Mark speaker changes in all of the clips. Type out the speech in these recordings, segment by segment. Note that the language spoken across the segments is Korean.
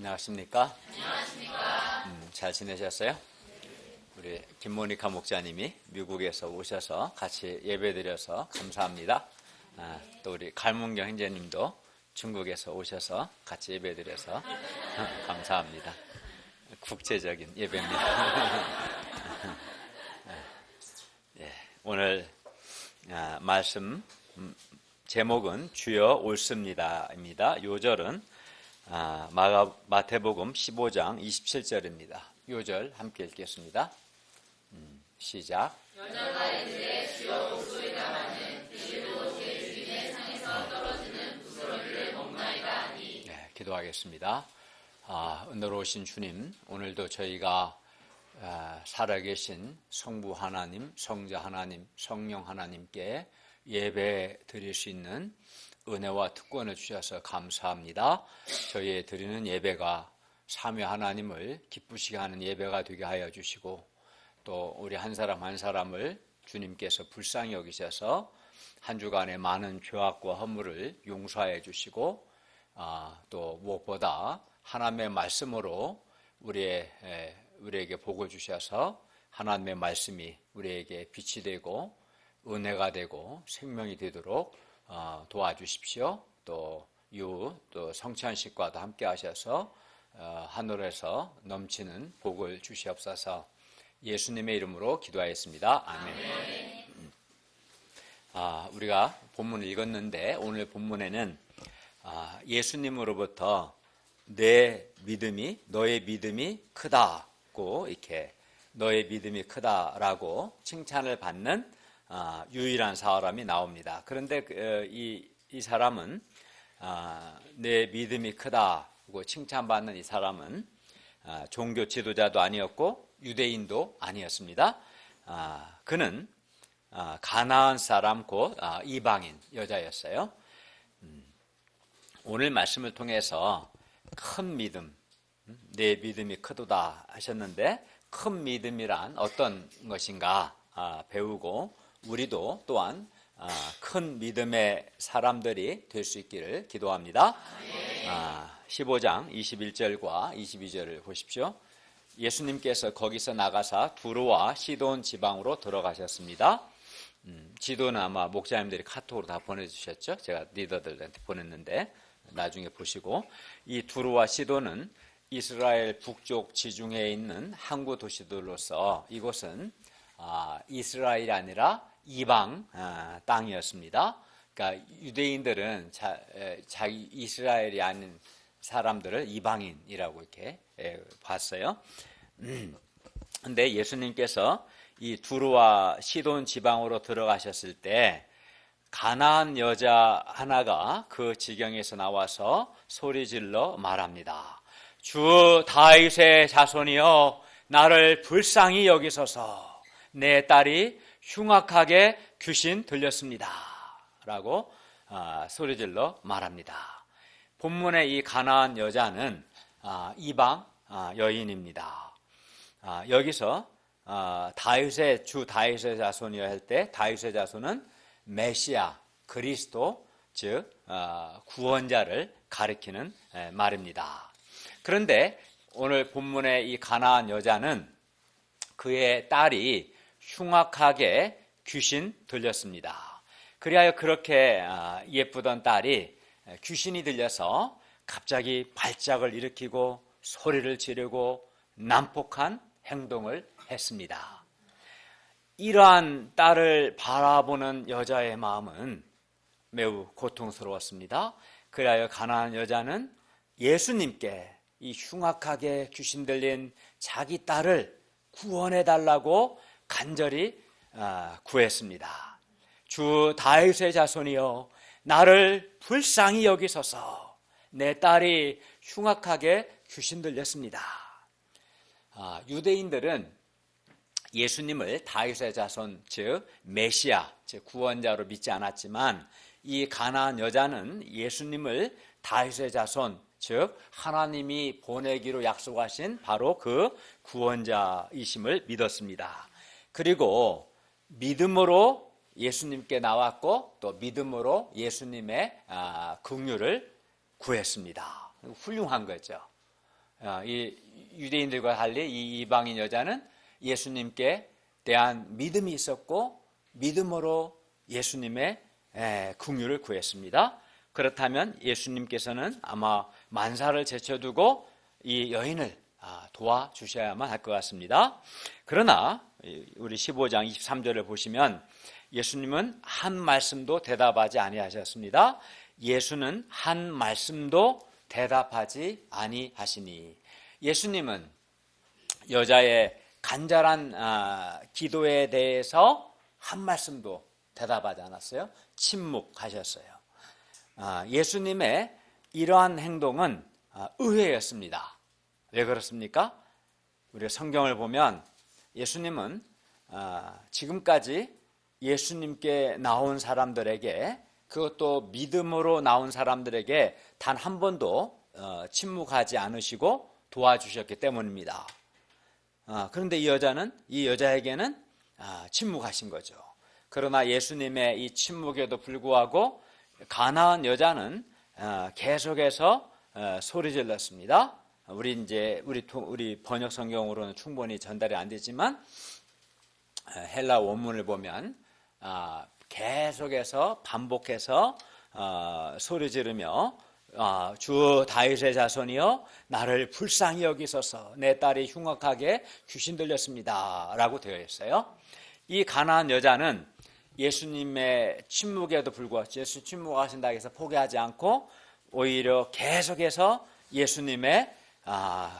Speaker 1: 안녕하십니까? 잘 지내셨어요? 우리 김모니카 목사님이 미국에서 오셔서 같이 예배드려서 감사합니다. 또 우리 갈문경 형제님도 중국에서 오셔서 같이 예배드려서 감사합니다. 국제적인 예배입니다. 오늘 말씀 제목은 주여 옳습니다입니다. 요절은 마태복음 15장 27절입니다. 요절 함께 읽겠습니다. 시작.
Speaker 2: 여자가 이르되 주여 옳소이다마는 그들도 제 주인의 상에서 떨어지는 부스러기를 먹나이다 하니.
Speaker 1: 기도하겠습니다. 은혜로우신 주님, 오늘도 저희가 살아계신 성부 하나님, 성자 하나님, 성령 하나님께 예배 드릴 수 있는 은혜와 특권을 주셔서 감사합니다. 저희의 드리는 예배가 삼위 하나님을 기쁘시게 하는 예배가 되게 하여 주시고, 또 우리 한 사람 한 사람을 주님께서 불쌍히 여기셔서 한 주간의 많은 죄악과 허물을 용서하여 주시고, 또 무엇보다 하나님의 말씀으로 우리에게 복을 주셔서 하나님의 말씀이 우리에게 빛이 되고 은혜가 되고 생명이 되도록 도와주십시오. 또 성찬식과도 함께 하셔서 하늘에서 넘치는 복을 주시옵소서. 예수님의 이름으로 기도하였습니다. 아멘. 우리가 본문을 읽었는데 오늘 본문에는 예수님으로부터 너의 믿음이 크다고, 이렇게 너의 믿음이 크다라고 칭찬을 받는 유일한 사람이 나옵니다. 그런데 이 사람은 내 믿음이 크다고 칭찬받는 이 사람은 종교 지도자도 아니었고 유대인도 아니었습니다. 그는 가나안 사람 곧 이방인 여자였어요. 오늘 말씀을 통해서 큰 믿음, 내 믿음이 크도다 하셨는데, 큰 믿음이란 어떤 것인가 배우고 우리도 또한 큰 믿음의 사람들이 될 수 있기를 기도합니다. 15장 21절과 22절을 보십시오. 예수님께서 거기서 나가사 두로와 시돈 지방으로 들어가셨습니다. 지도는 아마 목사님들이 카톡으로 다 보내주셨죠. 제가 리더들한테 보냈는데 나중에 보시고, 이 두로와 시돈은 이스라엘 북쪽 지중해에 있는 항구 도시들로서 이곳은 이스라엘이 아니라 이방 땅이었습니다. 그러니까 유대인들은 자기 이스라엘이 아닌 사람들을 이방인이라고 이렇게 봤어요. 근데 예수님께서 이 두로와 시돈 지방으로 들어가셨을 때 가나안 여자 하나가 그 지경에서 나와서 소리질러 말합니다. 주 다윗의 자손이여, 나를 불쌍히 여기소서. 내 딸이 흉악하게 귀신 들렸습니다 라고 소리질러 말합니다. 본문의 이 가나안 여자는 이방 여인입니다. 여기서 주 다윗의 자손이라 할 때 다윗의 자손은 메시아, 그리스도, 즉 구원자를 가리키는 말입니다. 그런데 오늘 본문의 이 가나안 여자는 그의 딸이 흉악하게 귀신 들렸습니다. 그리하여 그렇게 예쁘던 딸이 귀신이 들려서 갑자기 발작을 일으키고 소리를 지르고 난폭한 행동을 했습니다. 이러한 딸을 바라보는 여자의 마음은 매우 고통스러웠습니다. 그리하여 가나안 여자는 예수님께 이 흉악하게 귀신 들린 자기 딸을 구원해달라고 간절히 구했습니다. 주 다윗의 자손이여, 나를 불쌍히 여기소서. 내 딸이 흉악하게 귀신 들렸습니다. 유대인들은 예수님을 다윗의 자손, 즉 메시아, 즉 구원자로 믿지 않았지만, 이 가나안 여자는 예수님을 다윗의 자손, 즉 하나님이 보내기로 약속하신 바로 그 구원자이심을 믿었습니다. 그리고 믿음으로 예수님께 나왔고 또 믿음으로 예수님의 긍휼을 구했습니다. 훌륭한 거죠. 이 유대인들과 달리 이 이방인 여자는 예수님께 대한 믿음이 있었고 믿음으로 예수님의 긍휼을 구했습니다. 그렇다면 예수님께서는 아마 만사를 제쳐두고 이 여인을 도와주셔야만 할 것 같습니다. 그러나 우리 15장 23절을 보시면 예수님은 한 말씀도 대답하지 아니하셨습니다. 예수는 한 말씀도 대답하지 아니하시니, 예수님은 여자의 간절한 기도에 대해서 한 말씀도 대답하지 않았어요. 침묵하셨어요. 예수님의 이러한 행동은 의외였습니다. 왜 그렇습니까? 우리가 성경을 보면 예수님은 지금까지 예수님께 나온 사람들에게, 그것도 믿음으로 나온 사람들에게 단 한 번도 침묵하지 않으시고 도와주셨기 때문입니다. 그런데 이 여자에게는 침묵하신 거죠. 그러나 예수님의 이 침묵에도 불구하고 가나안 여자는 계속해서 소리 질렀습니다. 우리 번역 성경으로는 충분히 전달이 안 되지만 헬라 원문을 보면 계속해서 반복해서 소리 지르며 주 다윗의 자손이여 나를 불쌍히 여기소서, 내 딸이 흉악하게 귀신 들렸습니다 라고 되어 있어요. 이 가나안 여자는 예수님의 침묵에도 불구하고, 예수 침묵하신다고 해서 포기하지 않고 오히려 계속해서 예수님의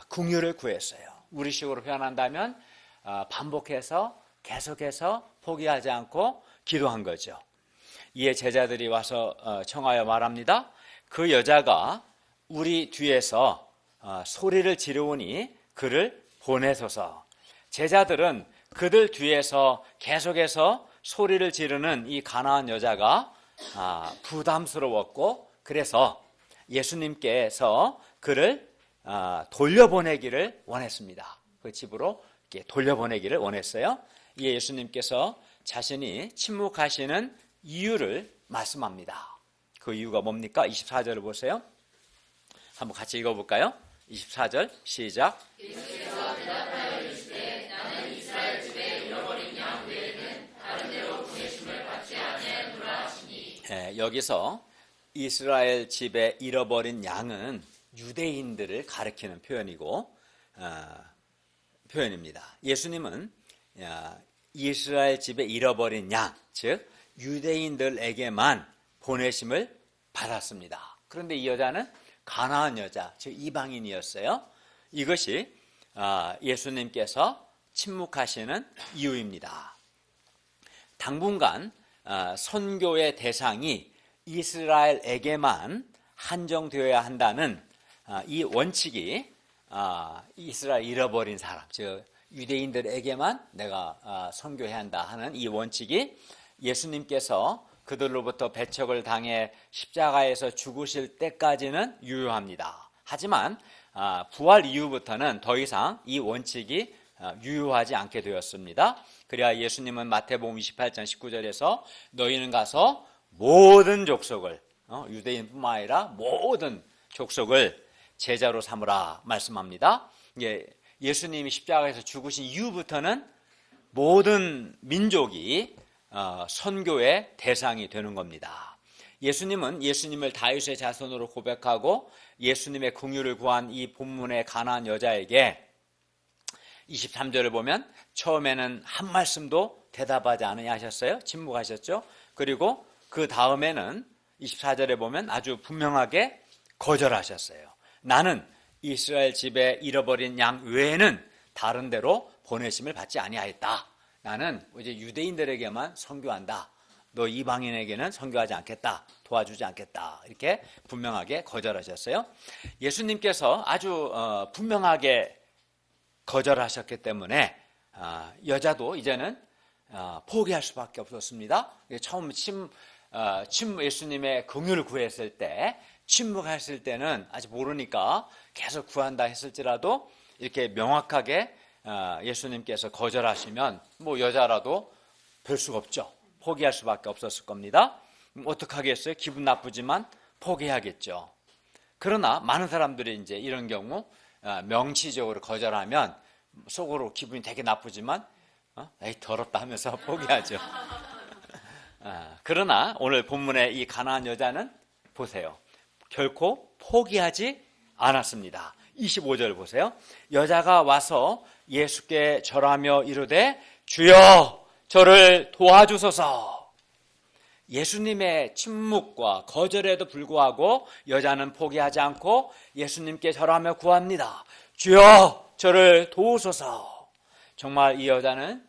Speaker 1: 긍휼을 구했어요. 우리식으로 표현한다면 반복해서 계속해서 포기하지 않고 기도한 거죠. 이에 제자들이 와서 청하여 말합니다. 그 여자가 우리 뒤에서 소리를 지르오니 그를 보내소서. 제자들은 그들 뒤에서 계속해서 소리를 지르는 이 가나안 여자가 부담스러웠고, 그래서 예수님께서 그를 돌려보내기를 원했습니다. 그 집으로 이렇게 돌려보내기를 원했어요. 이에 예수님께서 자신이 침묵하시는 이유를 말씀합니다. 그 이유가 뭡니까? 24절을 보세요. 한번 같이 읽어볼까요? 24절 시작.
Speaker 2: 예수께서 대답하여 이르시되 나는 이스라엘 집에 잃어버린 양 외에는 다른 데로 보내심을 받지 아니하노라 하시니.
Speaker 1: 여기서 이스라엘 집에 잃어버린 양은 유대인들을 가리키는 표현입니다. 예수님은 이스라엘 집에 잃어버린 양, 즉 유대인들에게만 보내심을 받았습니다. 그런데 이 여자는 가나안 여자, 즉 이방인이었어요. 이것이 예수님께서 침묵하시는 이유입니다. 당분간 선교의 대상이 이스라엘에게만 한정되어야 한다는 이 원칙이 이스라엘 잃어버린 사람, 즉 유대인들에게만 내가 선교해야 한다 하는 이 원칙이 예수님께서 그들로부터 배척을 당해 십자가에서 죽으실 때까지는 유효합니다. 하지만 부활 이후부터는 더 이상 이 원칙이 유효하지 않게 되었습니다. 그래야 예수님은 마태복음 28장 19절에서 너희는 가서 모든 족속을, 유대인뿐만 아니라 모든 족속을 제자로 삼으라 말씀합니다. 예수님이 십자가에서 죽으신 이후부터는 모든 민족이 선교의 대상이 되는 겁니다. 예수님은 예수님을 다윗의 자손으로 고백하고 예수님의 긍휼을 구한 이 본문의 가나안 여자에게 23절을 보면 처음에는 한 말씀도 대답하지 않으셨어요. 침묵하셨죠. 그리고 그 다음에는 24절에 보면 아주 분명하게 거절하셨어요. 나는 이스라엘 집에 잃어버린 양 외에는 다른 데로 보내심을 받지 아니하였다. 나는 이제 유대인들에게만 선교한다. 너 이방인에게는 선교하지 않겠다. 도와주지 않겠다. 이렇게 분명하게 거절하셨어요. 예수님께서 아주 분명하게 거절하셨기 때문에 여자도 이제는 포기할 수밖에 없었습니다. 처음 예수님의 긍휼을 구했을 때, 침묵했을 때는 아직 모르니까 계속 구한다 했을지라도 이렇게 명확하게 예수님께서 거절하시면 여자라도 별 수가 없죠. 포기할 수밖에 없었을 겁니다. 어떻게 하겠어요? 기분 나쁘지만 포기해야겠죠. 그러나 많은 사람들이 이제 이런 경우 명시적으로 거절하면 속으로 기분이 되게 나쁘지만 에이 더럽다 하면서 포기하죠. 그러나 오늘 본문의 이 가나안 여자는 보세요. 결코 포기하지 않았습니다. 25절 보세요. 여자가 와서 예수께 절하며 이르되 주여 저를 도와주소서. 예수님의 침묵과 거절에도 불구하고 여자는 포기하지 않고 예수님께 절하며 구합니다. 주여 저를 도우소서. 정말 이 여자는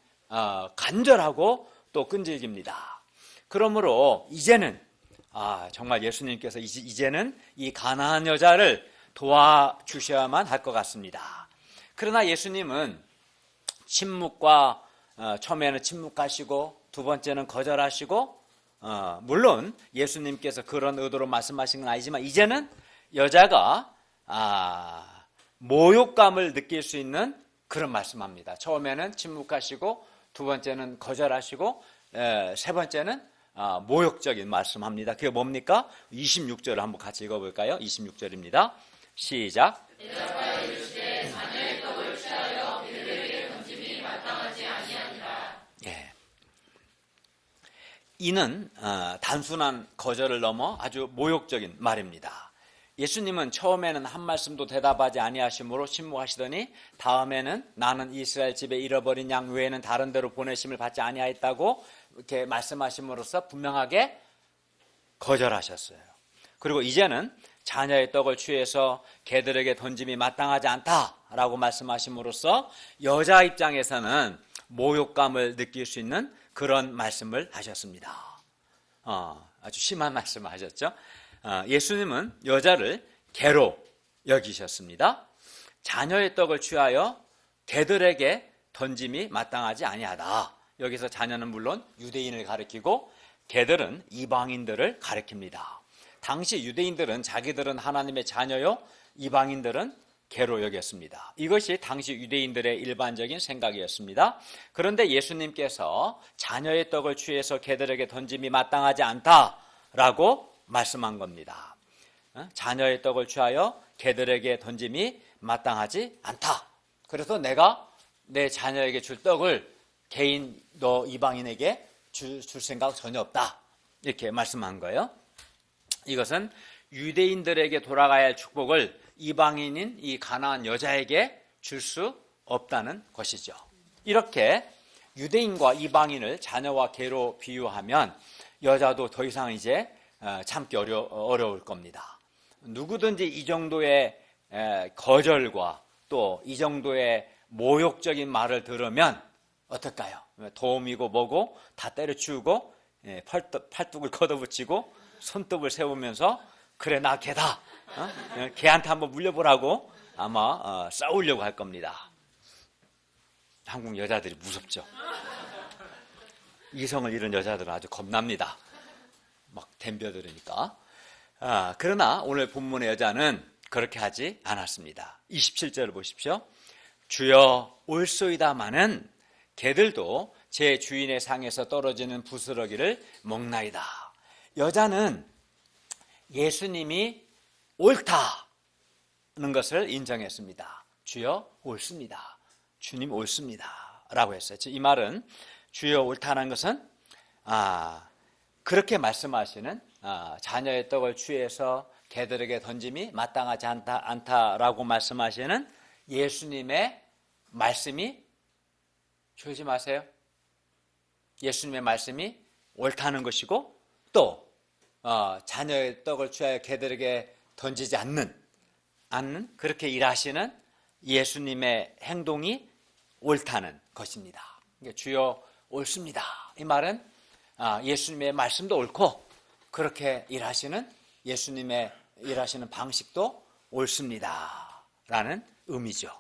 Speaker 1: 간절하고 또 끈질깁니다. 그러므로 이제는 정말 예수님께서 이제는 이 가나안 여자를 도와주셔야만 할 것 같습니다. 그러나 예수님은 침묵과 처음에는 침묵하시고 두 번째는 거절하시고 물론 예수님께서 그런 의도로 말씀하신 건 아니지만 이제는 여자가 모욕감을 느낄 수 있는 그런 말씀합니다. 처음에는 침묵하시고 두 번째는 거절하시고 세 번째는 모욕적인 말씀합니다. 그게 뭡니까? 26절을 한번 같이 읽어볼까요? 26절입니다. 시작.
Speaker 2: 대답하여 이르시되 자녀의 떡을 취하여 그들에게 던짐이 마땅하지 아니하니라.
Speaker 1: 예. 이는 단순한 거절을 넘어 아주 모욕적인 말입니다. 예수님은 처음에는 한 말씀도 대답하지 아니하심으로 침묵하시더니 다음에는 나는 이스라엘 집에 잃어버린 양 외에는 다른 데로 보내심을 받지 아니하였다고 이렇게 말씀하심으로써 분명하게 거절하셨어요. 그리고 이제는 자녀의 떡을 취해서 개들에게 던짐이 마땅하지 않다라고 말씀하심으로써 여자 입장에서는 모욕감을 느낄 수 있는 그런 말씀을 하셨습니다. 아주 심한 말씀을 하셨죠. 예수님은 여자를 개로 여기셨습니다. 자녀의 떡을 취하여 개들에게 던짐이 마땅하지 아니하다. 여기서 자녀는 물론 유대인을 가리키고 개들은 이방인들을 가리킵니다. 당시 유대인들은 자기들은 하나님의 자녀요, 이방인들은 개로 여겼습니다. 이것이 당시 유대인들의 일반적인 생각이었습니다. 그런데 예수님께서 자녀의 떡을 취해서 개들에게 던짐이 마땅하지 않다라고 말씀한 겁니다. 자녀의 떡을 취하여 개들에게 던짐이 마땅하지 않다. 그래서 내가 내 자녀에게 줄 떡을 개인 너 이방인에게 줄 생각 전혀 없다. 이렇게 말씀한 거예요. 이것은 유대인들에게 돌아가야 할 축복을 이방인인 이 가나안 여자에게 줄 수 없다는 것이죠. 이렇게 유대인과 이방인을 자녀와 개로 비유하면 여자도 더 이상 이제 참기 어려울 겁니다. 누구든지 이 정도의 거절과 또 이 정도의 모욕적인 말을 들으면 어떨까요? 도움이고 뭐고 다 때려치우고 팔뚝을 걷어붙이고 손톱을 세우면서 그래 나 개다. 개한테 한번 물려보라고 아마 싸우려고 할 겁니다. 한국 여자들이 무섭죠. 이성을 잃은 여자들은 아주 겁납니다. 막 덤벼들으니까. 그러나 오늘 본문의 여자는 그렇게 하지 않았습니다. 27절을 보십시오. 주여 올소이다마는 개들도 제 주인의 상에서 떨어지는 부스러기를 먹나이다. 여자는 예수님이 옳다는 것을 인정했습니다. 주여 옳습니다. 주님 옳습니다. 라고 했어요. 이 말은 주여 옳다는 것은 그렇게 말씀하시는 자녀의 떡을 취해서 개들에게 던짐이 마땅하지 않다라고 말씀하시는 예수님의 말씀이 졸지 마세요. 예수님의 말씀이 옳다는 것이고 또 자녀의 떡을 취하여 개들에게 던지지 않는 그렇게 일하시는 예수님의 행동이 옳다는 것입니다. 그러니까 주여 옳습니다. 이 말은 예수님의 말씀도 옳고 그렇게 일하시는 예수님의 일하시는 방식도 옳습니다. 라는 의미죠.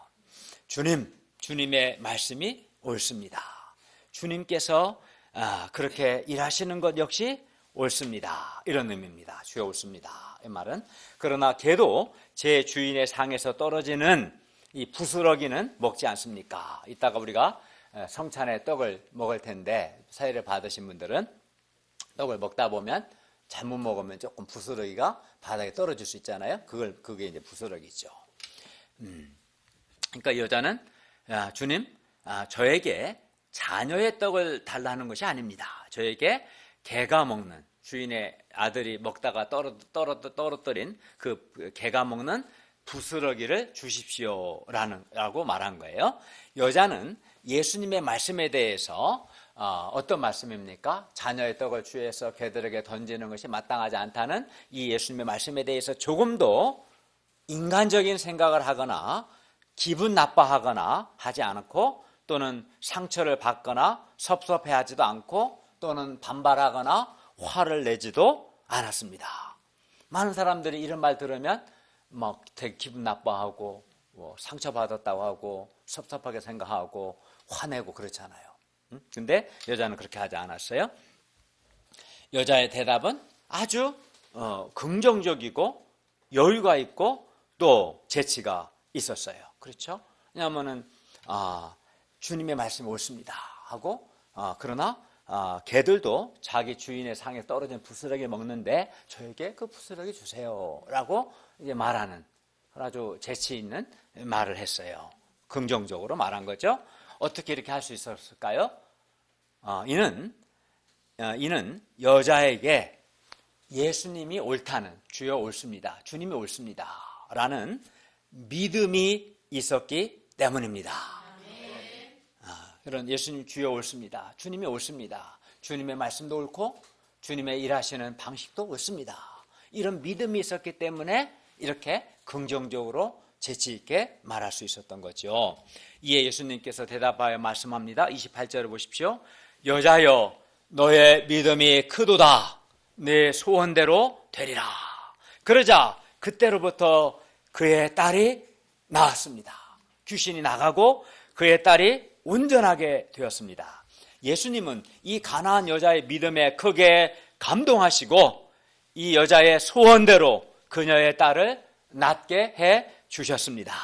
Speaker 1: 주님의 말씀이 옳습니다. 주님께서 그렇게 일하시는 것 역시 옳습니다. 이런 의미입니다. 주여 옳습니다. 이 말은 그러나 개도 제 주인의 상에서 떨어지는 이 부스러기는 먹지 않습니까? 이따가 우리가 성찬의 떡을 먹을 텐데 사회를 받으신 분들은 떡을 먹다 보면 잘못 먹으면 조금 부스러기가 바닥에 떨어질 수 있잖아요. 그게 이제 부스러기죠. 그러니까 여자는 주님, 저에게 자녀의 떡을 달라는 것이 아닙니다. 저에게 개가 먹는, 주인의 아들이 먹다가 떨어뜨린 그 개가 먹는 부스러기를 주십시오라고 말한 거예요. 여자는 예수님의 말씀에 대해서 어떤 말씀입니까? 자녀의 떡을 주에서 개들에게 던지는 것이 마땅하지 않다는 이 예수님의 말씀에 대해서 조금도 인간적인 생각을 하거나 기분 나빠하거나 하지 않고, 또는 상처를 받거나 섭섭해하지도 않고, 또는 반발하거나 화를 내지도 않았습니다. 많은 사람들이 이런 말 들으면 막 되게 기분 나빠하고 상처받았다고 하고 섭섭하게 생각하고 화내고 그렇잖아요. 근데 여자는 그렇게 하지 않았어요. 여자의 대답은 아주 긍정적이고 여유가 있고 또 재치가 있었어요. 그렇죠? 왜냐하면은 주님의 말씀이 옳습니다 하고, 그러나 개들도 자기 주인의 상에 떨어진 부스러기 먹는데 저에게 그 부스러기 주세요라고 이제 말하는 아주 재치 있는 말을 했어요. 긍정적으로 말한 거죠. 어떻게 이렇게 할 수 있었을까요? 이는 여자에게 예수님이 옳다는, 주여 옳습니다, 주님이 옳습니다 라는 믿음이 있었기 때문입니다. 그런 예수님 주여 옳습니다, 주님이 옳습니다, 주님의 말씀도 옳고 주님의 일하시는 방식도 옳습니다, 이런 믿음이 있었기 때문에 이렇게 긍정적으로 재치 있게 말할 수 있었던 거죠. 이에 예수님께서 대답하여 말씀합니다. 28절을 보십시오. 여자여, 너의 믿음이 크도다. 내 소원대로 되리라. 그러자 그때로부터 그의 딸이 나았습니다. 귀신이 나가고 그의 딸이 온전하게 되었습니다. 예수님은 이 가나안 여자의 믿음에 크게 감동하시고 이 여자의 소원대로 그녀의 딸을 낫게 해 주셨습니다.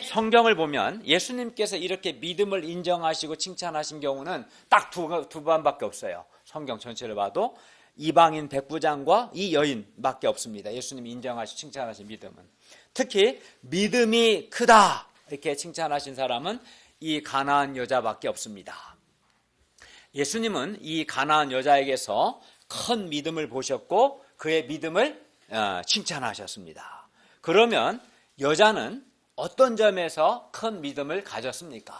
Speaker 1: 성경을 보면 예수님께서 이렇게 믿음을 인정하시고 칭찬하신 경우는 딱 두 번밖에 없어요. 성경 전체를 봐도 이방인 백부장과 이 여인밖에 없습니다. 예수님이 인정하시고 칭찬하신 믿음은. 특히 믿음이 크다 이렇게 칭찬하신 사람은 이 가나안 여자밖에 없습니다. 예수님은 이 가나안 여자에게서 큰 믿음을 보셨고 그의 믿음을 칭찬하셨습니다. 그러면 여자는 어떤 점에서 큰 믿음을 가졌습니까?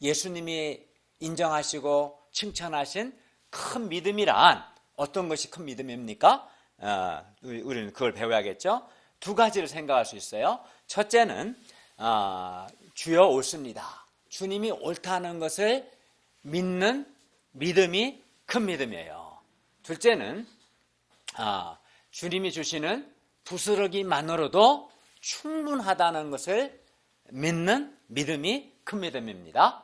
Speaker 1: 예수님이 인정하시고 칭찬하신 큰 믿음이란 어떤 것이 큰 믿음입니까? 우리는 그걸 배워야겠죠. 두 가지를 생각할 수 있어요. 첫째는 주여 옳습니다, 주님이 옳다는 것을 믿는 믿음이 큰 믿음이에요. 둘째는 주님이 주시는 부스러기만으로도 충분하다는 것을 믿는 믿음이 큰 믿음입니다.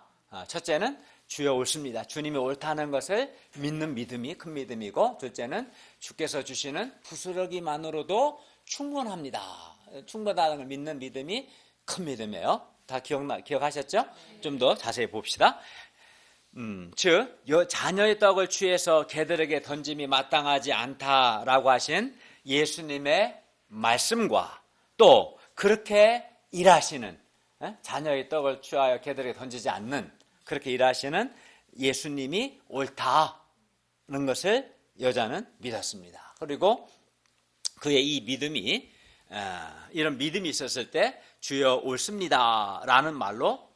Speaker 1: 첫째는 주여 옳습니다, 주님이 옳다는 것을 믿는 믿음이 큰 믿음이고, 둘째는 주께서 주시는 부스러기만으로도 충분합니다, 충분하다는 걸 믿는 믿음이 큰 믿음이에요. 다 기억하셨죠? 좀 더 자세히 봅시다. 즉 자녀의 떡을 취해서 개들에게 던짐이 마땅하지 않다라고 하신 예수님의 말씀과 또 그렇게 일하시는, 자녀의 떡을 취하여 개들에게 던지지 않는 그렇게 일하시는 예수님이 옳다는 것을 여자는 믿었습니다. 그리고 그의 이 믿음이, 이런 믿음이 있었을 때 주여 옳습니다 라는 말로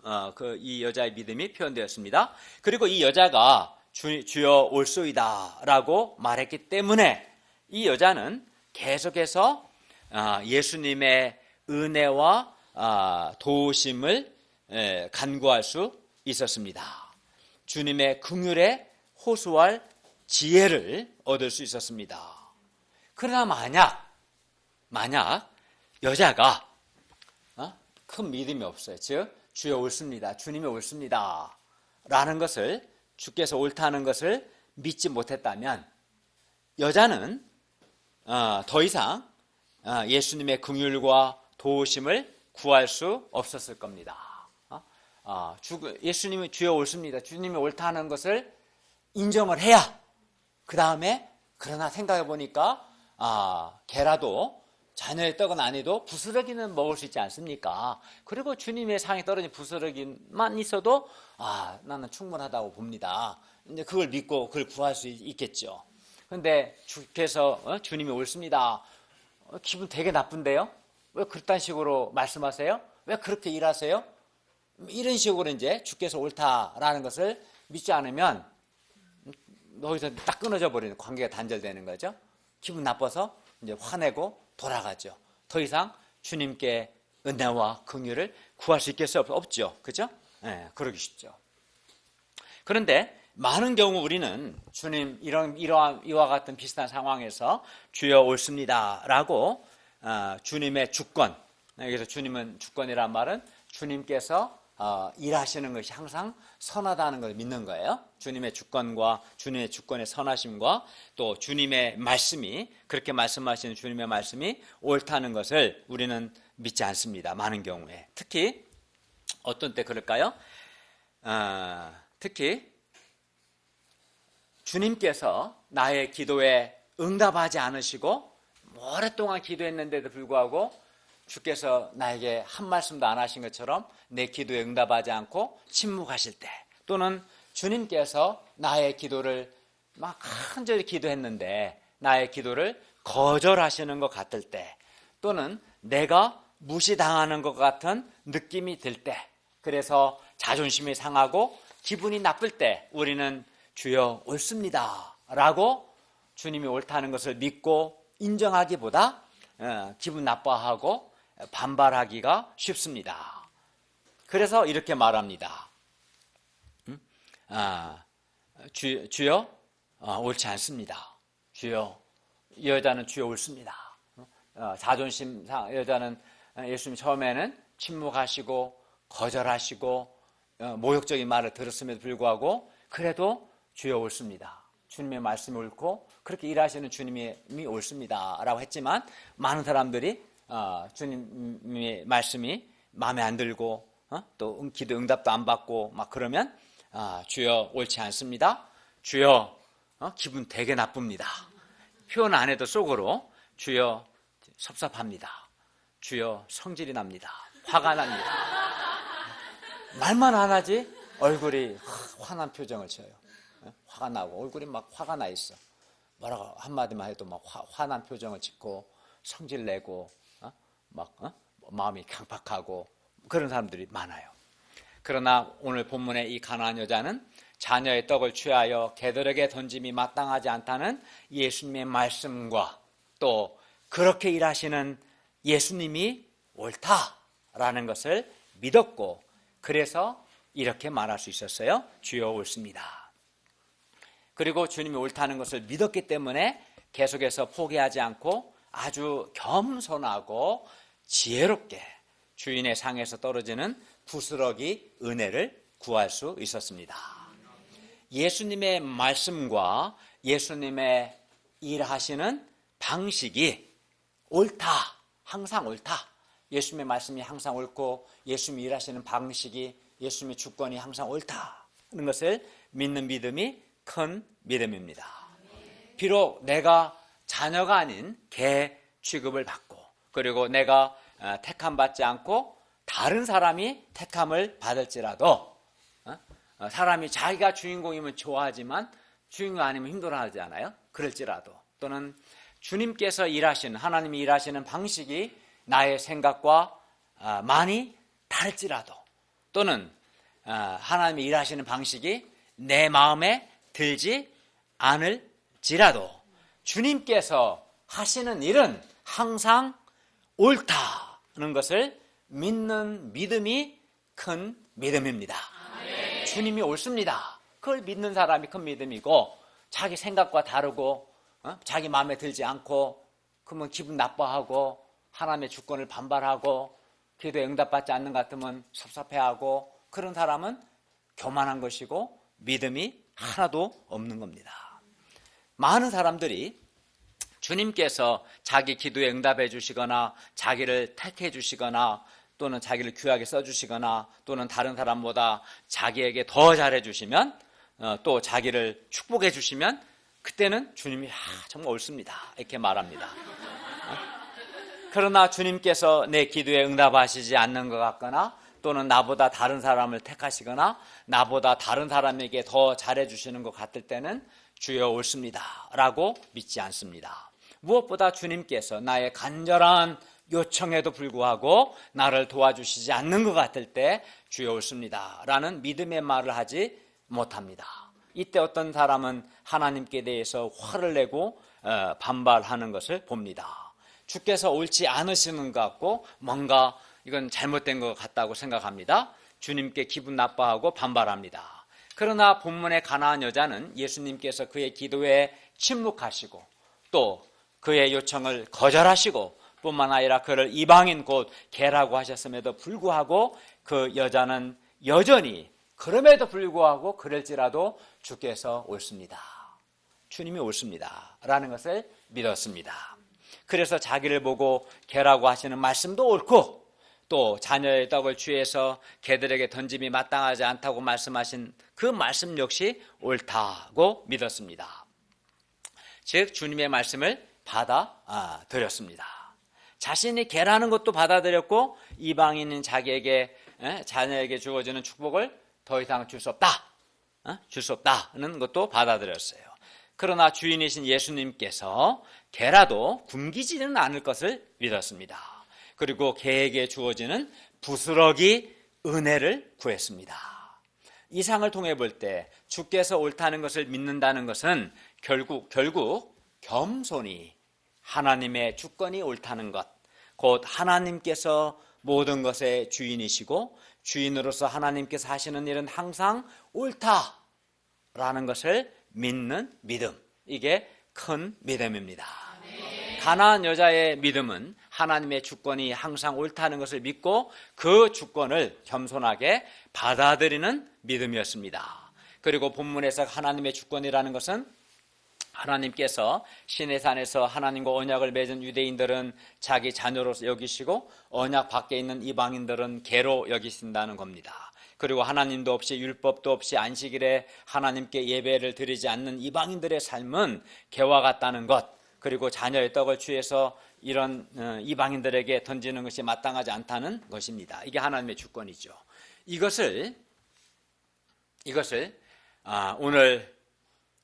Speaker 1: 이 여자의 믿음이 표현되었습니다. 그리고 이 여자가 주여 옳소이다 라고 말했기 때문에 이 여자는 계속해서 예수님의 은혜와 도우심을 간구할 수 있었습니다. 주님의 긍휼에 호소할 지혜를 얻을 수 있었습니다. 그러나 만약 여자가 큰 믿음이 없어요. 즉 주여 옳습니다, 주님이 옳습니다 라는 것을, 주께서 옳다는 것을 믿지 못했다면 여자는 더 이상 예수님의 긍휼과 도우심을 구할 수 없었을 겁니다. 예수님이 주여 옳습니다, 주님이 옳다는 것을 인정을 해야 그 다음에, 그러나 생각해 보니까 개라도 자녀의 떡은 아니도 부스러기는 먹을 수 있지 않습니까? 그리고 주님의 상에 떨어진 부스러기만 있어도 나는 충분하다고 봅니다. 이제 그걸 믿고 그걸 구할 수 있겠죠. 그런데 주께서 주님이 옳습니다. 기분 되게 나쁜데요? 왜 그딴 식으로 말씀하세요? 왜 그렇게 일하세요? 이런 식으로 이제 주께서 옳다라는 것을 믿지 않으면 거기서 딱 끊어져 버리는, 관계가 단절되는 거죠. 기분 나빠서 이제 화내고 돌아가죠. 더 이상 주님께 은혜와 긍휼을 구할 수 있겠어요? 없죠. 그죠? 네, 그러기 쉽죠. 그런데 많은 경우 우리는 주님 이와 같은 비슷한 상황에서 주여 옳습니다라고 주님의 주권, 여기서 주님은 주권이란 말은 주님께서 일하시는 것이 항상 선하다는 걸 믿는 거예요. 주님의 주권과 주님의 주권의 선하심과 또 주님의 말씀이, 그렇게 말씀하시는 주님의 말씀이 옳다는 것을 우리는 믿지 않습니다. 많은 경우에. 특히 어떤 때 그럴까요? 특히 주님께서 나의 기도에 응답하지 않으시고 오랫동안 기도했는데도 불구하고 주께서 나에게 한 말씀도 안 하신 것처럼 내 기도에 응답하지 않고 침묵하실 때, 또는 주님께서 나의 기도를 막 간절히 기도했는데 나의 기도를 거절하시는 것 같을 때, 또는 내가 무시당하는 것 같은 느낌이 들 때, 그래서 자존심이 상하고 기분이 나쁠 때 우리는 주여 옳습니다 라고 주님이 옳다는 것을 믿고 인정하기보다 기분 나빠하고 반발하기가 쉽습니다. 그래서 이렇게 말합니다. 주여 옳지 않습니다. 주여, 이 여자는 주여 옳습니다. 자존심상 여자는 예수님 처음에는 침묵하시고 거절하시고 모욕적인 말을 들었음에도 불구하고 그래도 주여 옳습니다. 주님의 말씀이 옳고 그렇게 일하시는 주님이 옳습니다 라고 했지만, 많은 사람들이 주님의 말씀이 마음에 안 들고 또 기도 응답도 안 받고 막 그러면 주여 옳지 않습니다. 주여 기분 되게 나쁩니다. 표현 안 해도 속으로 주여 섭섭합니다. 주여 성질이 납니다. 화가 납니다. 말만 안 하지 얼굴이 화난 표정을 쳐요. 화가 나고 얼굴이 막 화가 나 있어. 뭐라고 한마디만 해도 막 화난 표정을 짓고 성질 내고 마음이 강팍하고 그런 사람들이 많아요. 그러나 오늘 본문의 이 가나안 여자는 자녀의 떡을 취하여 개들에게 던짐이 마땅하지 않다는 예수님의 말씀과 또 그렇게 일하시는 예수님이 옳다라는 것을 믿었고, 그래서 이렇게 말할 수 있었어요. 주여 옳습니다. 그리고 주님이 옳다는 것을 믿었기 때문에 계속해서 포기하지 않고 아주 겸손하고 지혜롭게 주인의 상에서 떨어지는 부스러기 은혜를 구할 수 있었습니다. 예수님의 말씀과 예수님의 일하시는 방식이 옳다, 항상 옳다. 예수님의 말씀이 항상 옳고 예수님이 일하시는 방식이, 예수님의 주권이 항상 옳다는 것을 믿는 믿음이 큰 믿음입니다. 비록 내가 자녀가 아닌 개 취급을 받고, 그리고 내가 택함 받지 않고 다른 사람이 택함을 받을지라도, 사람이 자기가 주인공이면 좋아하지만 주인공 아니면 힘들어하지 않아요? 그럴지라도, 또는 주님께서 일하시는, 하나님이 일하시는 방식이 나의 생각과 많이 다를지라도, 또는 하나님이 일하시는 방식이 내 마음에 들지 않을지라도 주님께서 하시는 일은 항상 옳다는 것을 믿는 믿음이 큰 믿음입니다. 주님이 옳습니다. 그걸 믿는 사람이 큰 믿음이고, 자기 생각과 다르고 자기 마음에 들지 않고 그러면 기분 나빠하고 하나님의 주권을 반발하고 기도에 응답받지 않는 것 같으면 섭섭해하고, 그런 사람은 교만한 것이고 믿음이 하나도 없는 겁니다. 많은 사람들이 주님께서 자기 기도에 응답해 주시거나 자기를 택해 주시거나 또는 자기를 귀하게 써주시거나 또는 다른 사람보다 자기에게 더 잘해 주시면, 또 자기를 축복해 주시면 그때는 주님이 정말 옳습니다 이렇게 말합니다. 그러나 주님께서 내 기도에 응답하시지 않는 것 같거나 또는 나보다 다른 사람을 택하시거나 나보다 다른 사람에게 더 잘해주시는 것 같을 때는 주여 옳습니다 라고 믿지 않습니다. 무엇보다 주님께서 나의 간절한 요청에도 불구하고 나를 도와주시지 않는 것 같을 때 주여 옳습니다 라는 믿음의 말을 하지 못합니다. 이때 어떤 사람은 하나님께 대해서 화를 내고 반발하는 것을 봅니다. 주께서 옳지 않으시는 것 같고 뭔가 이건 잘못된 것 같다고 생각합니다. 주님께 기분 나빠하고 반발합니다. 그러나 본문의 가나안 여자는 예수님께서 그의 기도에 침묵하시고 또 그의 요청을 거절하시고 뿐만 아니라 그를 이방인 곧 개라고 하셨음에도 불구하고 그 여자는 여전히 그럼에도 불구하고 그럴지라도 주께서 옳습니다. 주님이 옳습니다 라는 것을 믿었습니다. 그래서 자기를 보고 개라고 하시는 말씀도 옳고 또 자녀의 떡을 취해서 개들에게 던짐이 마땅하지 않다고 말씀하신 그 말씀 역시 옳다고 믿었습니다. 즉 주님의 말씀을 받아들였습니다. 자신이 개라는 것도 받아들였고 이방인인 자기에게 자녀에게 주어지는 축복을 더 이상 줄 수 없다는 것도 받아들였어요. 그러나 주인이신 예수님께서 개라도 굶기지는 않을 것을 믿었습니다. 그리고 개에게 주어지는 부스러기 은혜를 구했습니다. 이 상을 통해 볼 때 주께서 옳다는 것을 믿는다는 것은 결국 겸손히 하나님의 주권이 옳다는 것, 곧 하나님께서 모든 것의 주인이시고 주인으로서 하나님께서 하시는 일은 항상 옳다라는 것을 믿는 믿음, 이게 큰 믿음입니다. 가나안 여자의 믿음은 하나님의 주권이 항상 옳다는 것을 믿고 그 주권을 겸손하게 받아들이는 믿음이었습니다. 그리고 본문에서 하나님의 주권이라는 것은 하나님께서 시내산에서 하나님과 언약을 맺은 유대인들은 자기 자녀로서 여기시고 언약 밖에 있는 이방인들은 개로 여기신다는 겁니다. 그리고 하나님도 없이 율법도 없이 안식일에 하나님께 예배를 드리지 않는 이방인들의 삶은 개와 같다는 것, 그리고 자녀의 떡을 취해서 이런 이방인들에게 던지는 것이 마땅하지 않다는 것입니다. 이게 하나님의 주권이죠. 이것을 오늘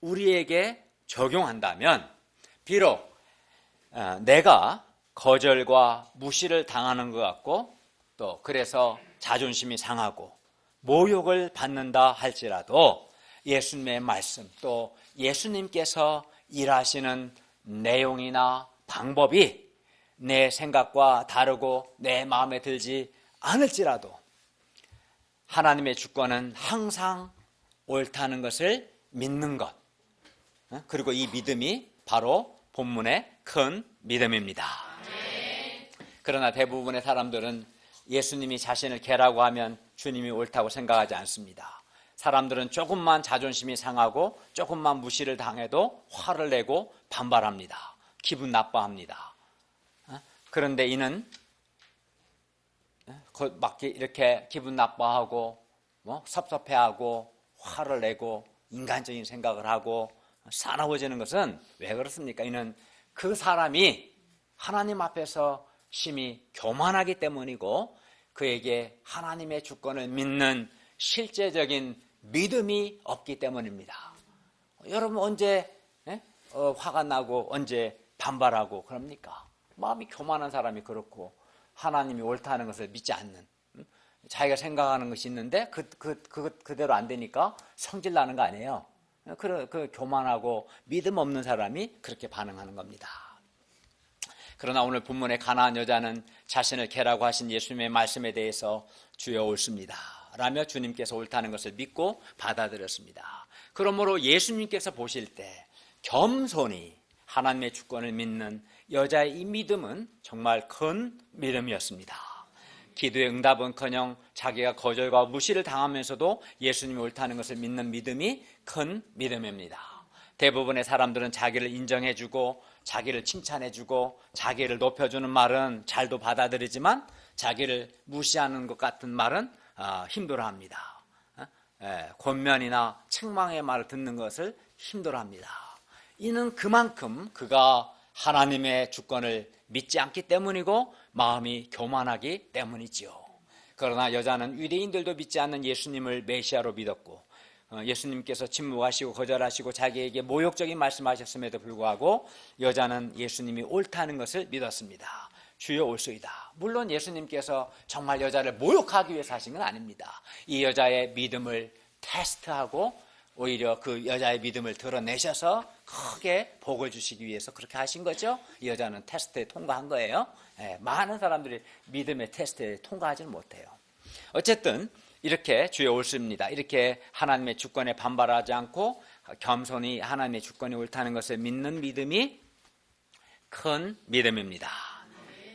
Speaker 1: 우리에게 적용한다면 비록 내가 거절과 무시를 당하는 것 같고 또 그래서 자존심이 상하고 모욕을 받는다 할지라도 예수님의 말씀 또 예수님께서 일하시는 내용이나 방법이 내 생각과 다르고 내 마음에 들지 않을지라도 하나님의 주권은 항상 옳다는 것을 믿는 것, 그리고 이 믿음이 바로 본문의 큰 믿음입니다. 그러나 대부분의 사람들은 예수님이 자신을 개라고 하면 주님이 옳다고 생각하지 않습니다. 사람들은 조금만 자존심이 상하고 조금만 무시를 당해도 화를 내고 반발합니다. 기분 나빠합니다. 그런데 이는 막 이렇게 기분 나빠하고 섭섭해하고 화를 내고 인간적인 생각을 하고 사나워지는 것은 왜 그렇습니까? 이는 그 사람이 하나님 앞에서 심히 교만하기 때문이고 그에게 하나님의 주권을 믿는 실제적인 믿음이 없기 때문입니다. 여러분 언제 화가 나고 언제 반발하고 그럽니까? 마음이 교만한 사람이 그렇고 하나님이 옳다는 것을 믿지 않는, 자기가 생각하는 것이 있는데 그대로 안 되니까 성질 나는 거 아니에요? 그 교만하고 믿음 없는 사람이 그렇게 반응하는 겁니다. 그러나 오늘 본문의 가나안 여자는 자신을 개라고 하신 예수님의 말씀에 대해서 주여 옳습니다 라며 주님께서 옳다는 것을 믿고 받아들였습니다. 그러므로 예수님께서 보실 때 겸손히 하나님의 주권을 믿는 여자의 이 믿음은 정말 큰 믿음이었습니다. 기도의 응답은커녕 자기가 거절과 무시를 당하면서도 예수님이 옳다는 것을 믿는 믿음이 큰 믿음입니다. 대부분의 사람들은 자기를 인정해주고 자기를 칭찬해주고 자기를 높여주는 말은 잘도 받아들이지만 자기를 무시하는 것 같은 말은 힘들어합니다. 권면이나 책망의 말을 듣는 것을 힘들어합니다. 이는 그만큼 그가 하나님의 주권을 믿지 않기 때문이고 마음이 교만하기 때문이지요. 그러나 여자는 유대인들도 믿지 않는 예수님을 메시아로 믿었고 예수님께서 침묵하시고 거절하시고 자기에게 모욕적인 말씀하셨음에도 불구하고 여자는 예수님이 옳다는 것을 믿었습니다. 주여 올소이다. 물론 예수님께서 정말 여자를 모욕하기 위해서 하신 건 아닙니다. 이 여자의 믿음을 테스트하고 오히려 그 여자의 믿음을 드러내셔서 크게 복을 주시기 위해서 그렇게 하신 거죠. 이 여자는 테스트에 통과한 거예요. 많은 사람들이 믿음의 테스트에 통과하지는 못해요. 어쨌든 이렇게 주여 옳습니다. 이렇게 하나님의 주권에 반발하지 않고 겸손히 하나님의 주권이 옳다는 것을 믿는 믿음이 큰 믿음입니다.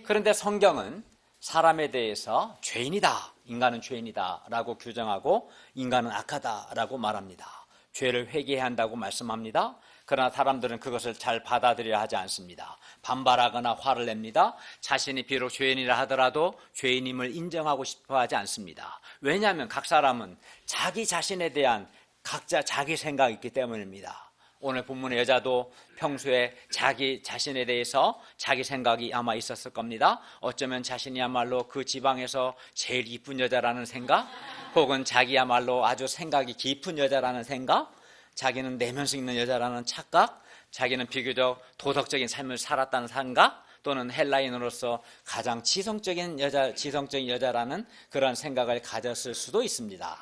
Speaker 1: 그런데 성경은 사람에 대해서 죄인이다, 인간은 죄인이다 라고 규정하고 인간은 악하다 라고 말합니다. 죄를 회개해야 한다고 말씀합니다. 그러나 사람들은 그것을 잘 받아들여야 하지 않습니다. 반발하거나 화를 냅니다. 자신이 비록 죄인이라 하더라도 죄인임을 인정하고 싶어 하지 않습니다. 왜냐하면 각 사람은 자기 자신에 대한 각자 자기 생각이 있기 때문입니다. 오늘 본문의 여자도 평소에 자기 자신에 대해서 자기 생각이 아마 있었을 겁니다. 어쩌면 자신이야말로 그 지방에서 제일 이쁜 여자라는 생각, 혹은 자기야말로 아주 생각이 깊은 여자라는 생각, 자기는 내면성 있는 여자라는 착각, 자기는 비교적 도덕적인 삶을 살았다는 생각, 또는 헬라인으로서 가장 지성적인 여자라는 그런 생각을 가졌을 수도 있습니다.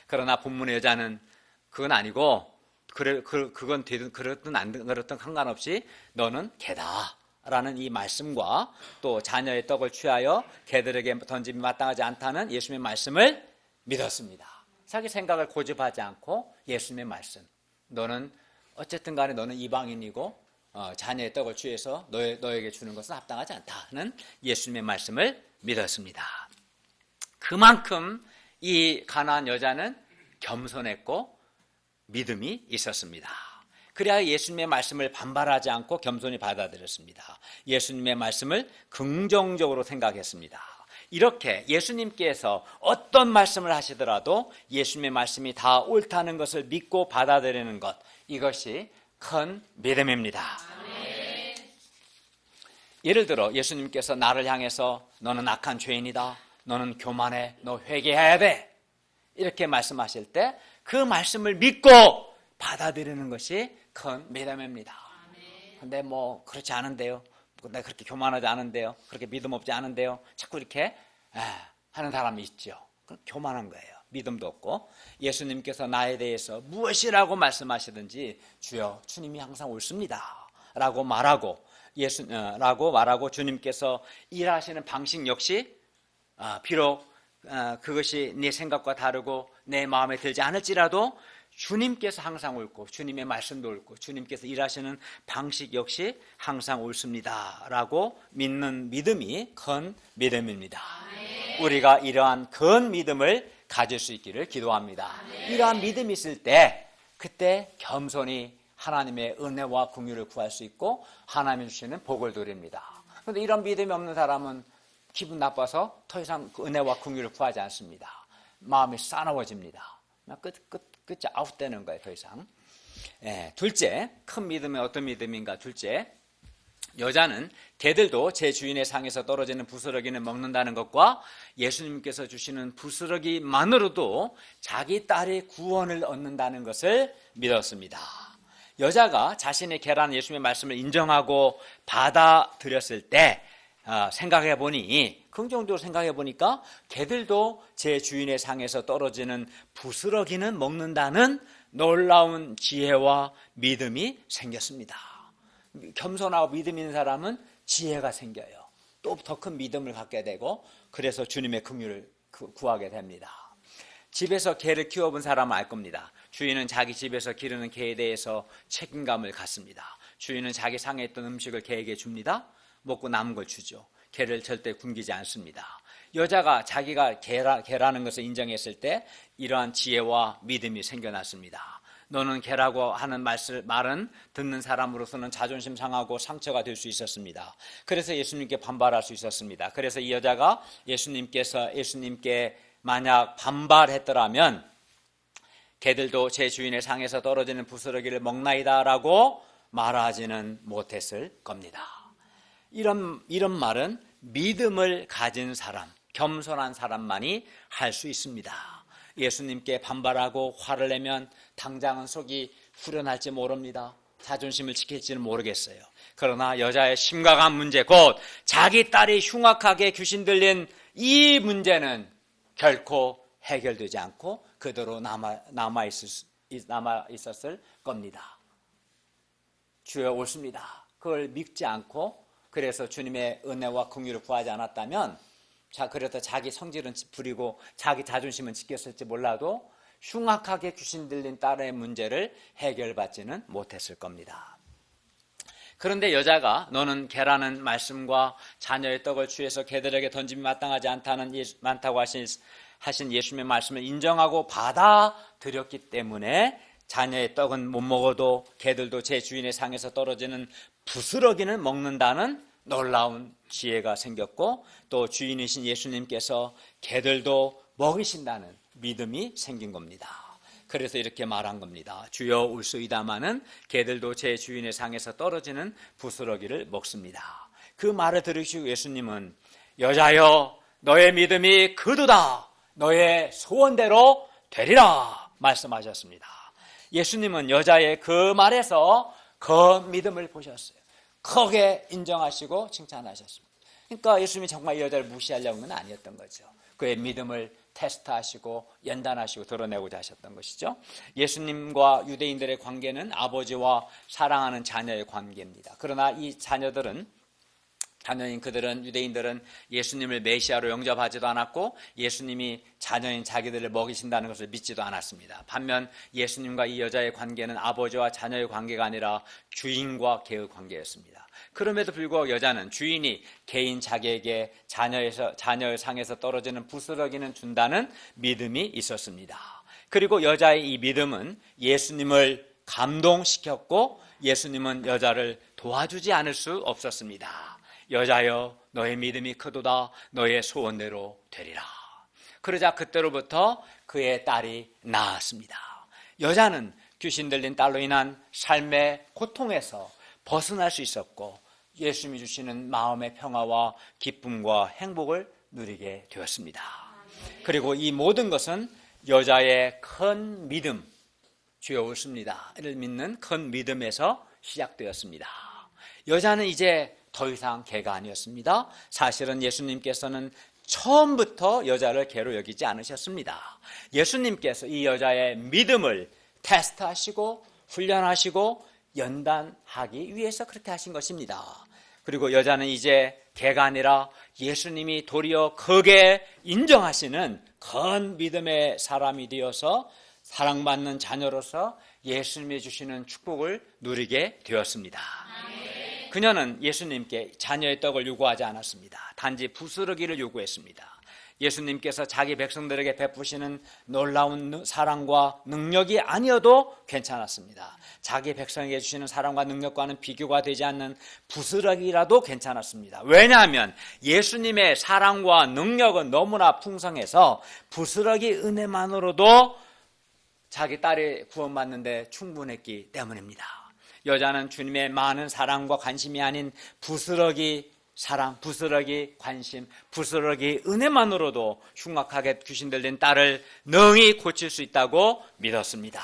Speaker 1: 그러나 본문의 여자는 그건 아니고 그건 되든 그렇든 안 그렇든 상관없이 너는 개다 라는 이 말씀과 또 자녀의 떡을 취하여 개들에게 던짐이 마땅하지 않다는 예수님의 말씀을 믿었습니다. 자기 생각을 고집하지 않고 예수님의 말씀, 너는 어쨌든 간에 너는 이방인이고 자녀의 떡을 취해서 너에게 주는 것은 합당하지 않다는 예수님의 말씀을 믿었습니다. 그만큼 이 가나안 여자는 겸손했고 믿음이 있었습니다. 그래야 예수님의 말씀을 반발하지 않고 겸손히 받아들였습니다. 예수님의 말씀을 긍정적으로 생각했습니다. 이렇게 예수님께서 어떤 말씀을 하시더라도 예수님의 말씀이 다 옳다는 것을 믿고 받아들이는 것, 이것이 큰 믿음입니다. 예를 들어 예수님께서 나를 향해서 너는 악한 죄인이다, 너는 교만해, 너 회개해야 돼, 이렇게 말씀하실 때 그 말씀을 믿고 받아들이는 것이 큰 믿음입니다. 근데 뭐 그렇지 않은데요, 내가 그렇게 교만하지 않은데요, 그렇게 믿음 없지 않은데요, 자꾸 이렇게 하는 사람이 있죠. 그건 교만한 거예요. 믿음도 없고. 예수님께서 나에 대해서 무엇이라고 말씀하시든지 주여 주님이 항상 옳습니다 라고 말하고 주님께서 일하시는 방식 역시 비록 그것이 내 생각과 다르고 내 마음에 들지 않을지라도 주님께서 항상 옳고 주님의 말씀도 옳고 주님께서 일하시는 방식 역시 항상 옳습니다 라고 믿는 믿음이 큰 믿음입니다. 우리가 이러한 큰 믿음을 가질 수 있기를 기도합니다. 이러한 믿음이 있을 때 그때 겸손히 하나님의 은혜와 긍휼을 구할 수 있고 하나님이 주시는 복을 누립니다. 그런데 이런 믿음이 없는 사람은 기분 나빠서 더 이상 은혜와 긍휼을 구하지 않습니다. 마음이 싸나워집니다. 끝이 아웃되는 거예요, 더 이상. 둘째, 큰 믿음은 어떤 믿음인가? 둘째, 여자는 개들도 제 주인의 상에서 떨어지는 부스러기는 먹는다는 것과 예수님께서 주시는 부스러기만으로도 자기 딸의 구원을 얻는다는 것을 믿었습니다. 여자가 자신의 개라는 예수님의 말씀을 인정하고 받아들였을 때 생각해 보니, 긍정적으로 생각해 보니까 개들도 제 주인의 상에서 떨어지는 부스러기는 먹는다는 놀라운 지혜와 믿음이 생겼습니다. 겸손하고 믿음 있는 사람은 지혜가 생겨요. 또 더 큰 믿음을 갖게 되고, 그래서 주님의 긍휼을 구하게 됩니다. 집에서 개를 키워본 사람은 알 겁니다. 주인은 자기 집에서 기르는 개에 대해서 책임감을 갖습니다. 주인은 자기 상에 있던 음식을 개에게 줍니다. 먹고 남은 걸 주죠. 개를 절대 굶기지 않습니다. 여자가 자기가 개라는 것을 인정했을 때 이러한 지혜와 믿음이 생겨났습니다. 너는 개라고 하는 말은 듣는 사람으로서는 자존심 상하고 상처가 될 수 있었습니다. 그래서 예수님께 반발할 수 있었습니다. 그래서 이 여자가 예수님께 만약 반발했더라면 개들도 제 주인의 상에서 떨어지는 부스러기를 먹나이다 라고 말하지는 못했을 겁니다. 이런 말은 믿음을 가진 사람, 겸손한 사람만이 할 수 있습니다. 예수님께 반발하고 화를 내면 당장은 속이 후련할지 모릅니다. 자존심을 지킬지는 모르겠어요. 그러나 여자의 심각한 문제, 곧 자기 딸이 흉악하게 귀신 들린 이 문제는 결코 해결되지 않고 그대로 남아 있었을 겁니다. 주여 옳습니다. 그걸 믿지 않고 그래서 주님의 은혜와 긍휼을 구하지 않았다면, 그래도 자기 성질은 부리고 자기 자존심은 지켰을지 몰라도 흉악하게 귀신 들린 딸의 문제를 해결받지는 못했을 겁니다. 그런데 여자가 너는 개라는 말씀과 자녀의 떡을 취해서 개들에게 던짐이 많다고 하신 예수님의 말씀을 인정하고 받아들였기 때문에 자녀의 떡은 못 먹어도 개들도 제 주인의 상에서 떨어지는 부스러기는 먹는다는 놀라운 지혜가 생겼고, 또 주인이신 예수님께서 개들도 먹이신다는 믿음이 생긴 겁니다. 그래서 이렇게 말한 겁니다. 주여 올소이다마는 개들도 제 주인의 상에서 떨어지는 부스러기를 먹습니다. 그 말을 들으시고 예수님은 여자여 너의 믿음이 크도다, 너의 소원대로 되리라 말씀하셨습니다. 예수님은 여자의 그 말에서 그 믿음을 보셨어요. 크게 인정하시고 칭찬하셨습니다. 그러니까 예수님이 정말 이 여자를 무시하려는 건 아니었던 거죠. 그의 믿음을 테스트하시고 연단하시고 드러내고자 하셨던 것이죠. 예수님과 유대인들의 관계는 아버지와 사랑하는 자녀의 관계입니다. 그러나 이 유대인들은 예수님을 메시아로 영접하지도 않았고 예수님이 자녀인 자기들을 먹이신다는 것을 믿지도 않았습니다. 반면 예수님과 이 여자의 관계는 아버지와 자녀의 관계가 아니라 주인과 개의 관계였습니다. 그럼에도 불구하고 여자는 주인이 개인 자기에게 자녀의 상에서 떨어지는 부스러기는 준다는 믿음이 있었습니다. 그리고 여자의 이 믿음은 예수님을 감동시켰고 예수님은 여자를 도와주지 않을 수 없었습니다. 여자여 너의 믿음이 크도다, 너의 소원대로 되리라. 그러자 그때로부터 그의 딸이 나았습니다. 여자는 귀신 들린 딸로 인한 삶의 고통에서 벗어날 수 있었고 예수님이 주시는 마음의 평화와 기쁨과 행복을 누리게 되었습니다. 그리고 이 모든 것은 여자의 큰 믿음, 주여 옳습니다를 믿는 큰 믿음에서 시작되었습니다. 여자는 이제 더 이상 개가 아니었습니다. 사실은 예수님께서는 처음부터 여자를 개로 여기지 않으셨습니다. 예수님께서 이 여자의 믿음을 테스트하시고 훈련하시고 연단하기 위해서 그렇게 하신 것입니다. 그리고 여자는 이제 개가 아니라 예수님이 도리어 크게 인정하시는 큰 믿음의 사람이 되어서 사랑받는 자녀로서 예수님이 주시는 축복을 누리게 되었습니다. 그녀는 예수님께 자녀의 떡을 요구하지 않았습니다. 단지 부스러기를 요구했습니다. 예수님께서 자기 백성들에게 베푸시는 놀라운 사랑과 능력이 아니어도 괜찮았습니다. 자기 백성에게 주시는 사랑과 능력과는 비교가 되지 않는 부스러기라도 괜찮았습니다. 왜냐하면 예수님의 사랑과 능력은 너무나 풍성해서 부스러기 은혜만으로도 자기 딸이 구원받는데 충분했기 때문입니다. 여자는 주님의 많은 사랑과 관심이 아닌 부스러기 사랑, 부스러기 관심, 부스러기 은혜만으로도 흉악하게 귀신 들린 딸을 능히 고칠 수 있다고 믿었습니다.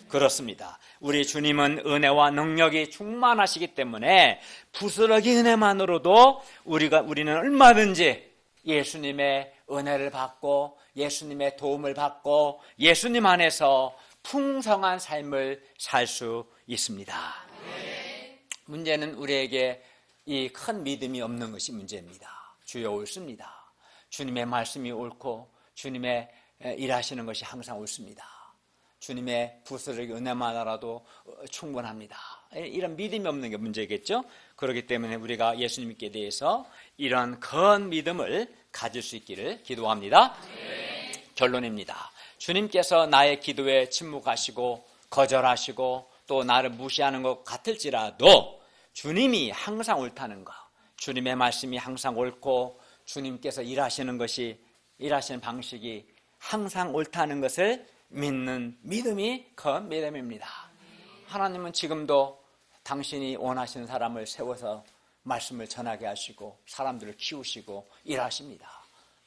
Speaker 1: 그렇습니다. 우리 주님은 은혜와 능력이 충만하시기 때문에 부스러기 은혜만으로도 우리는 얼마든지 예수님의 은혜를 받고 예수님의 도움을 받고 예수님 안에서 풍성한 삶을 살 수 있습니다. 문제는 우리에게 이 큰 믿음이 없는 것이 문제입니다. 주여 옳습니다. 주님의 말씀이 옳고 주님의 일하시는 것이 항상 옳습니다. 주님의 부스러기 은혜만으로도 충분합니다. 이런 믿음이 없는 게 문제겠죠. 그렇기 때문에 우리가 예수님께 대해서 이런 큰 믿음을 가질 수 있기를 기도합니다. 결론입니다. 주님께서 나의 기도에 침묵하시고 거절하시고 또 나를 무시하는 것 같을지라도 주님이 항상 옳다는 것, 주님의 말씀이 항상 옳고 주님께서 일하시는 방식이 항상 옳다는 것을 믿는 믿음이 큰 믿음입니다. 하나님은 지금도 당신이 원하시는 사람을 세워서 말씀을 전하게 하시고 사람들을 키우시고 일하십니다.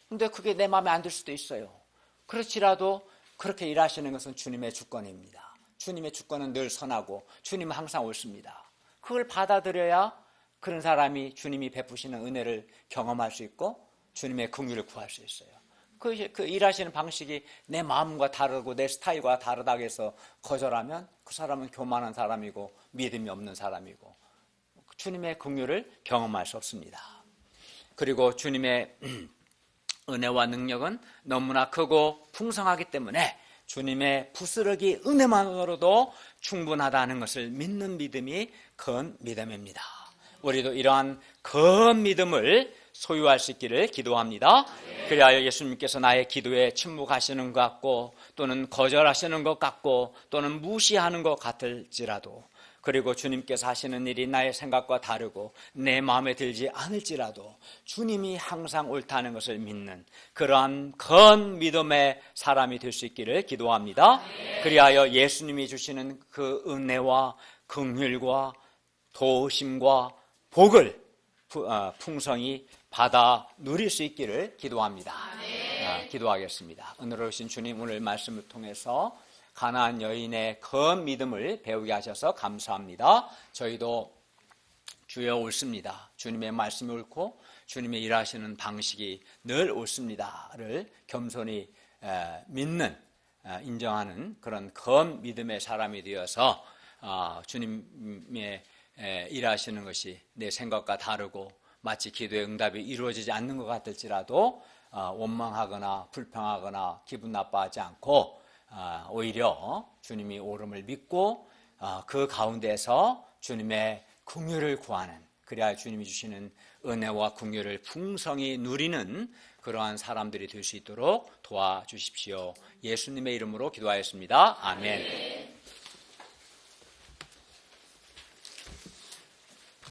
Speaker 1: 근데 그게 내 마음에 안 들 수도 있어요. 그렇지라도 그렇게 일하시는 것은 주님의 주권입니다. 주님의 주권은 늘 선하고 주님은 항상 옳습니다. 그걸 받아들여야 그런 사람이 주님이 베푸시는 은혜를 경험할 수 있고 주님의 긍휼을 구할 수 있어요. 그 일하시는 방식이 내 마음과 다르고 내 스타일과 다르다고 해서 거절하면 그 사람은 교만한 사람이고 믿음이 없는 사람이고 주님의 긍휼을 경험할 수 없습니다. 그리고 주님의 은혜와 능력은 너무나 크고 풍성하기 때문에 주님의 부스러기 은혜만으로도 충분하다는 것을 믿는 믿음이 큰 믿음입니다. 우리도 이러한 큰 믿음을 소유할 수 있기를 기도합니다. 그리하여 예수님께서 나의 기도에 침묵하시는 것 같고 또는 거절하시는 것 같고 또는 무시하는 것 같을지라도 그리고 주님께서 하시는 일이 나의 생각과 다르고 내 마음에 들지 않을지라도 주님이 항상 옳다는 것을 믿는 그러한 큰 믿음의 사람이 될 수 있기를 기도합니다. 그리하여 예수님이 주시는 그 은혜와 긍휼과 도우심과 복을 풍성히 받아 누릴 수 있기를 기도합니다. 기도하겠습니다. 은혜로우신 주님, 오늘 말씀을 통해서 가나안 여인의 큰 믿음을 배우게 하셔서 감사합니다. 저희도 주여 옳습니다. 주님의 말씀이 옳고 주님의 일하시는 방식이 늘 옳습니다를 겸손히 믿는, 인정하는 그런 큰 믿음의 사람이 되어서 주님의 일하시는 것이 내 생각과 다르고 마치 기도의 응답이 이루어지지 않는 것 같을지라도 원망하거나 불평하거나 기분 나빠하지 않고 오히려 주님이 옳음을 믿고 그 가운데서 주님의 긍휼을 구하는, 그래야 주님이 주시는 은혜와 긍휼을 풍성히 누리는 그러한 사람들이 될 수 있도록 도와주십시오. 예수님의 이름으로 기도하였습니다. 아멘.